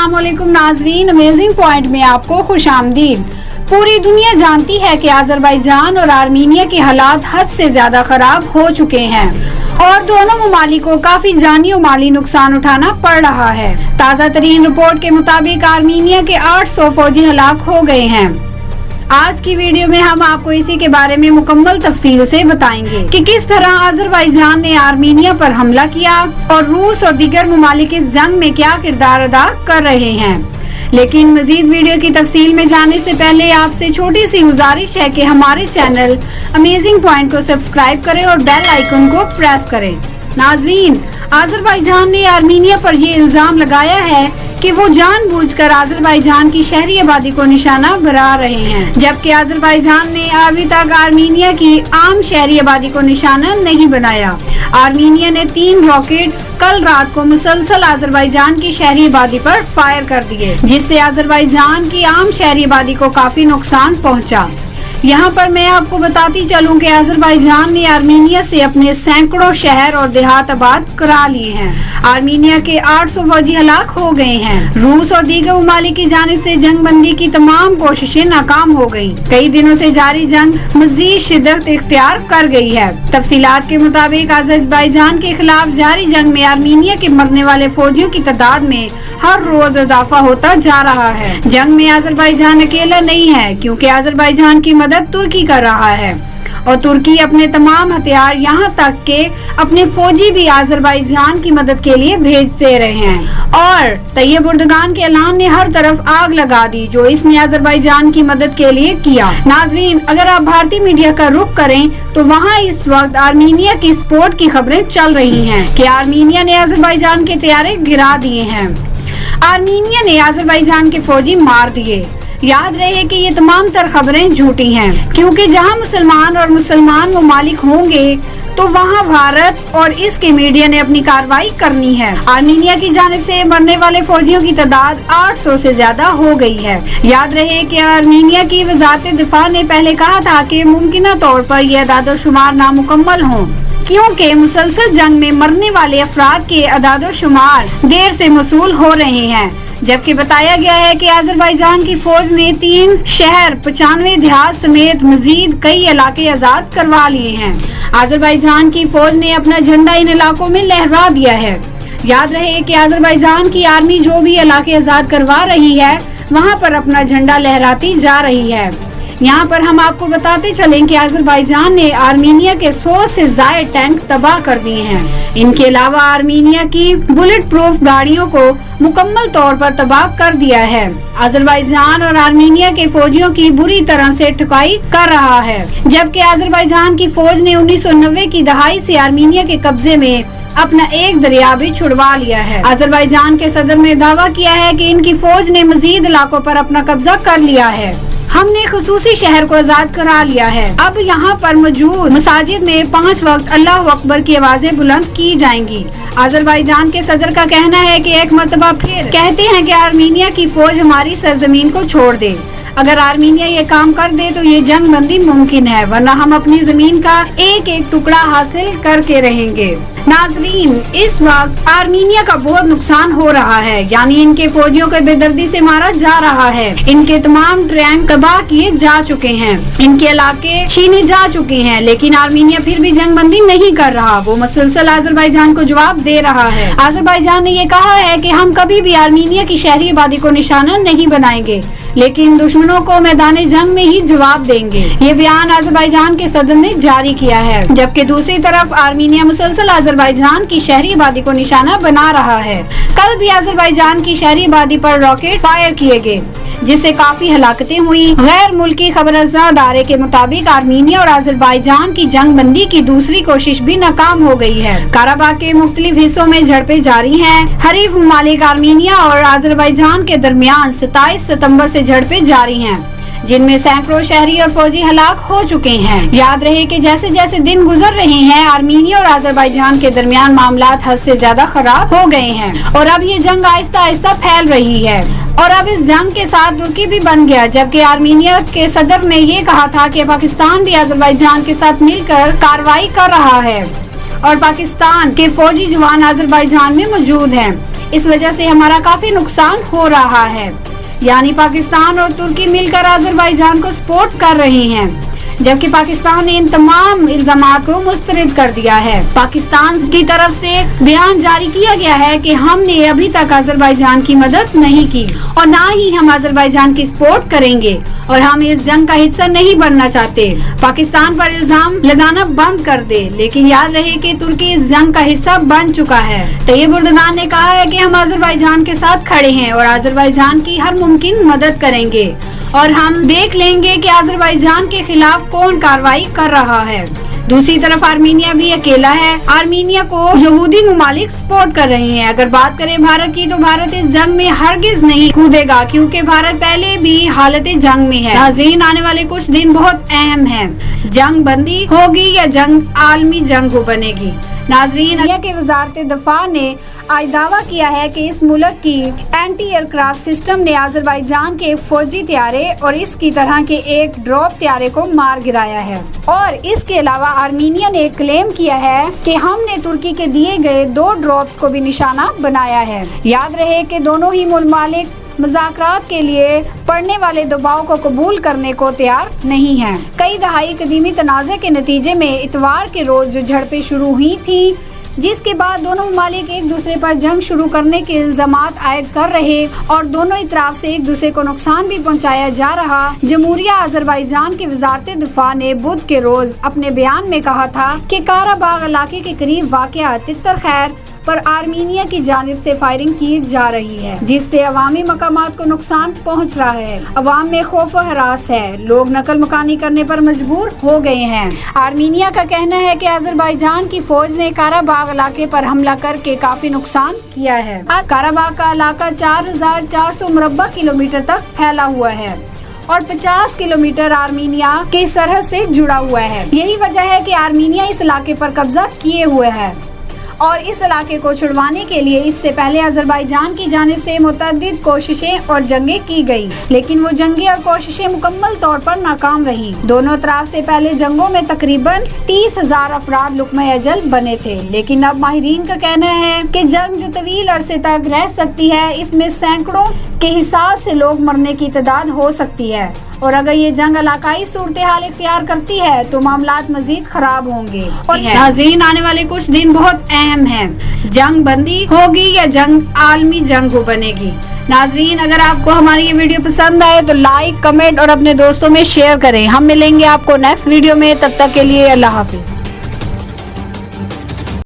अस्सलाम वालेकुम नाजरीन, अमेजिंग पॉइंट में आपको खुशामदीद। पूरी दुनिया जानती है कि अजरबैजान और आर्मीनिया के हालात हद से ज्यादा खराब हो चुके हैं और दोनों ममालिक को काफी जानी और माली नुकसान उठाना पड़ रहा है। ताज़ा तरीन रिपोर्ट के मुताबिक आर्मीनिया के 800 फौजी हलाक हो गए हैं। आज की वीडियो में हम आपको इसी के बारे में मुकम्मल तफसील से बताएंगे कि किस तरह अजरबैजान ने आर्मीनिया पर हमला किया और रूस और दीगर ममालिक इस जंग में क्या किरदार अदा कर रहे हैं। लेकिन मजीद वीडियो की तफसील में जाने से पहले आपसे छोटी सी गुजारिश है कि हमारे चैनल अमेजिंग पॉइंट को सब्सक्राइब करें और बेल आइकन को प्रेस करें। नाजरीन, अजरबैजान ने आर्मीनिया पर ये इल्जाम लगाया है कि वो जानबूझकर अजरबैजान की शहरी आबादी को निशाना बना रहे हैं, जबकि अजरबैजान ने अभी तक आर्मीनिया की आम शहरी आबादी को निशाना नहीं बनाया। आर्मीनिया ने 3 रॉकेट कल रात को मुसलसल अजरबैजान की शहरी आबादी पर फायर कर दिए, जिससे अजरबैजान की आम शहरी आबादी को काफी नुकसान पहुंचा। यहाँ पर मैं आपको बताती चलूं कि अजरबैजान ने आर्मीनिया से अपने सैकड़ों शहर और देहात आबाद करा लिए हैं। आर्मीनिया के 800 फौजी हलाक हो गए हैं। रूस और दीगर ममालिक की जानिब से जंग बंदी की तमाम कोशिशें नाकाम हो गयी। कई दिनों से जारी जंग मजीद शिद्दत इख्तियार कर गई है। तफसीलात के मुताबिक अजरबैजान के खिलाफ जारी जंग में आर्मीनिया के मरने वाले फौजियों की तादाद में हर रोज इजाफा होता जा रहा है। जंग में अजरबैजान अकेला नहीं है, क्योंकि अजरबैजान की मदद तुर्की कर रहा है और तुर्की अपने तमाम हथियार यहाँ तक के अपने फौजी भी अजरबैजान की मदद के लिए भेजते रहे हैं। और तैयब एर्दोगान के ऐलान ने हर तरफ आग लगा दी जो इसने अजरबैजान की मदद के लिए किया। नाजरीन, अगर आप भारतीय मीडिया का रुख करें तो वहाँ इस वक्त आर्मीनिया की स्पोर्ट की खबरें चल रही हैं कि आर्मीनिया ने अजरबैजान के तैयारे गिरा दिए हैं। आर्मीनिया ने अजरबैजान के फौजी मार दिए। याद रहे कि ये तमाम तर खबरें झूठी हैं, क्योंकि जहां मुसलमान और मुसलमान ममालिक होंगे तो वहां भारत और इसके मीडिया ने अपनी कार्रवाई करनी है। आर्मीनिया की जानिब से मरने वाले फौजियों की तादाद 800 से ज्यादा हो गई है। याद रहे कि आर्मीनिया की वजारत दिफा ने पहले कहा था कि मुमकिन तौर पर यह अदाद-ओ-शुमार नामुकम्मल हों, क्योंकि मुसलसल जंग में मरने वाले अफराद के अदाद-ओ-शुमार देर से मसूल हो रहे हैं। जबकि बताया गया है कि अजरबैजान की फौज ने 3 शहर, 95 देहात समेत मजीद कई इलाके आजाद करवा लिए हैं। अजरबैजान की फौज ने अपना झंडा इन इलाकों में लहरा दिया है। याद रहे कि अजरबैजान की आर्मी जो भी इलाके आजाद करवा रही है वहां पर अपना झंडा लहराती जा रही है। यहाँ पर हम आपको बताते चलें कि अजरबैजान ने आर्मीनिया के 100 से ज्यादा टैंक तबाह कर दिए हैं। इनके अलावा आर्मीनिया की बुलेट प्रूफ गाड़ियों को मुकम्मल तौर पर तबाह कर दिया है। अजरबैजान और आर्मीनिया के फौजियों की बुरी तरह से ठुकाई कर रहा है, जबकि अजरबैजान की फौज ने 1990 की दहाई से आर्मीनिया के कब्जे में अपना एक दरिया भी छुड़वा लिया है। अजरबैजान के सदर ने दावा किया है कि इनकी फौज ने मजीद इलाकों पर अपना कब्जा कर लिया है। हमने खुसूसी शहर को आजाद करा लिया है। अब यहाँ पर मौजूद मसाजिद में 5 वक्त अल्लाह अकबर की आवाजें बुलंद की जाएंगी। अजरबैजान के सदर का कहना है कि एक मर्तबा फिर कहते हैं कि आर्मीनिया की फौज हमारी सरजमीन को छोड़ दे। अगर आर्मीनिया ये काम कर दे तो ये जंग बंदी मुमकिन है, वरना हम अपनी जमीन का एक एक टुकड़ा हासिल करके रहेंगे। नाजरीन, इस वक्त आर्मीनिया का बहुत नुकसान हो रहा है, यानी इनके फौजियों को बेदर्दी से मारा जा रहा है। इनके तमाम टैंक तबाह किए जा चुके हैं, इनके इलाके छीने जा चुके हैं, लेकिन आर्मीनिया फिर भी जंग बंदी नहीं कर रहा। वो मुसलसल अजरबैजान को जवाब दे रहा है। अजरबैजान ने ये कहा है कि हम कभी भी आर्मीनिया की शहरी आबादी को निशाना नहीं बनाएंगे, लेकिन दुश्मनों को मैदान जंग में ही जवाब देंगे। ये बयान अजरबैजान के सदर ने जारी किया है, जबकि दूसरी तरफ आर्मीनिया मुसलसल अजरबैजान की शहरी आबादी को निशाना बना रहा है। कल भी अजरबैजान की शहरी आबादी पर रॉकेट फायर किए गए, जिससे काफी हलाकतें हुई। गैर मुल्की खबरसां अदारे के मुताबिक आर्मीनिया और अजरबैजान की जंग बंदी की दूसरी कोशिश भी नाकाम हो गई है। कराबाख के मुख्तलिफ हिस्सों में झड़पें जारी हैं। हरीफ ममालिक आर्मीनिया और अजरबैजान के दरमियान 27 सितंबर से झड़पें जारी हैं, जिनमें सैकड़ों शहरी और फौजी हलाक हो चुके हैं। याद रहे कि जैसे जैसे दिन गुजर रहे हैं आर्मीनिया और अजरबैजान के दरमियान मामलात हद से ज्यादा खराब हो गए हैं और अब ये जंग आहिस्ता आहिस्ता फैल रही है और अब इस जंग के साथ तुर्की भी बन गया, जबकि आर्मीनिया के सदर ने ये कहा था कि पाकिस्तान भी अजरबैजान के साथ मिलकर कार्रवाई कर रहा है और पाकिस्तान के फौजी जवान अजरबैजान में मौजूद हैं। इस वजह से हमारा काफी नुकसान हो रहा है। यानी पाकिस्तान और तुर्की मिलकर अजरबैजान को सपोर्ट कर रहे हैं, जबकि पाकिस्तान ने इन तमाम इल्जामात को मुस्तरद कर दिया है। पाकिस्तान की तरफ से बयान जारी किया गया है कि हमने अभी तक अजरबैजान की मदद नहीं की और ना ही हम अजरबैजान की सपोर्ट करेंगे और हम इस जंग का हिस्सा नहीं बनना चाहते। पाकिस्तान पर इल्जाम लगाना बंद कर दे, लेकिन याद रहे कि तुर्की इस जंग का हिस्सा बन चुका है। तैयब एर्दोगान ने कहा है कि हम अजरबैजान के साथ खड़े हैं और अजरबैजान की हर मुमकिन मदद करेंगे और हम देख लेंगे कि अजरबैजान के खिलाफ कौन कार्रवाई कर रहा है। दूसरी तरफ आर्मीनिया भी अकेला है। आर्मीनिया को यहूदी मुमालिक सपोर्ट कर रहे हैं। अगर बात करें भारत की, तो भारत इस जंग में हरगिज नहीं कूदेगा, क्योंकि भारत पहले भी हालत जंग में है। नाज़रीन, आने वाले कुछ दिन बहुत अहम हैं। जंग बंदी होगी या जंग आलमी जंग बनेगी। नाज़रीन, इंडिया के वज़ारत दफ़ा ने आज दावा किया है कि इस मुल्क की एंटी एयरक्राफ्ट सिस्टम ने अजरबैजान के फौजी त्यारे और इसकी तरह के एक ड्रॉप त्यारे को मार गिराया है। और इसके अलावा आर्मीनिया ने क्लेम किया है कि हमने तुर्की के दिए गए 2 ड्रॉप्स को भी निशाना बनाया है। याद रहे कि दोनों ही मुमालिक मुज़ाकरात के लिए पड़ने वाले दबाव को कबूल करने को तैयार नहीं हैं। कई दहाई कदीमी तनाज़े के नतीजे में इतवार के रोज जो झड़पें शुरू हुई थी, जिसके बाद दोनों ममालिक एक दूसरे पर जंग शुरू करने के इल्जामात आयद कर रहे और दोनों इतराफ से एक दूसरे को नुकसान भी पहुंचाया जा रहा। जमहूरिया अजरबैजान की वज़ारत दिफा ने बुध के रोज अपने बयान में कहा था कि काराबाग इलाके के करीब वाक़या तितर खैर पर आर्मीनिया की जानिब से फायरिंग की जा रही है, जिससे अवामी मकामात को नुकसान पहुंच रहा है। अवाम में खौफ व हरास है, लोग नकल मकानी करने पर मजबूर हो गए हैं। आर्मीनिया का कहना है कि अजरबैजान की फौज ने काराबाग इलाके पर हमला करके काफी नुकसान किया है। काराबाग का इलाका 4400 मुरब्बा किलोमीटर तक फैला हुआ है और 50 किलोमीटर आर्मीनिया के सरहद से जुड़ा हुआ है। यही वजह है कि आर्मीनिया इस इलाके पर कब्जा किए हुए है और इस इलाके को छुड़वाने के लिए इससे पहले अजरबैजान की जानिब से मुतअद्दिद कोशिशें और जंगें की गई, लेकिन वो जंगें और कोशिशें मुकम्मल तौर पर नाकाम रही। दोनों तरफ से पहले जंगों में तकरीबन 30,000 अफराद लुक्मा अजल बने थे, लेकिन अब माहिरीन का कहना है कि जंग जो तवील अरसे तक रह सकती है, इसमें सैकड़ों के हिसाब से लोग मरने की तादाद हो सकती है और अगर ये जंग इलाकाई सूरत हाल इख्तियार करती है तो मामलात मजीद खराब होंगे। और नाज़रीन, आने वाले कुछ दिन बहुत अहम हैं। जंग बंदी होगी या जंग आलमी जंग बनेगी। नाज़रीन, अगर आपको हमारी ये वीडियो पसंद आए तो लाइक, कमेंट और अपने दोस्तों में शेयर करें। हम मिलेंगे आपको नेक्स्ट वीडियो में, तब तक के लिए अल्लाह हाफिज।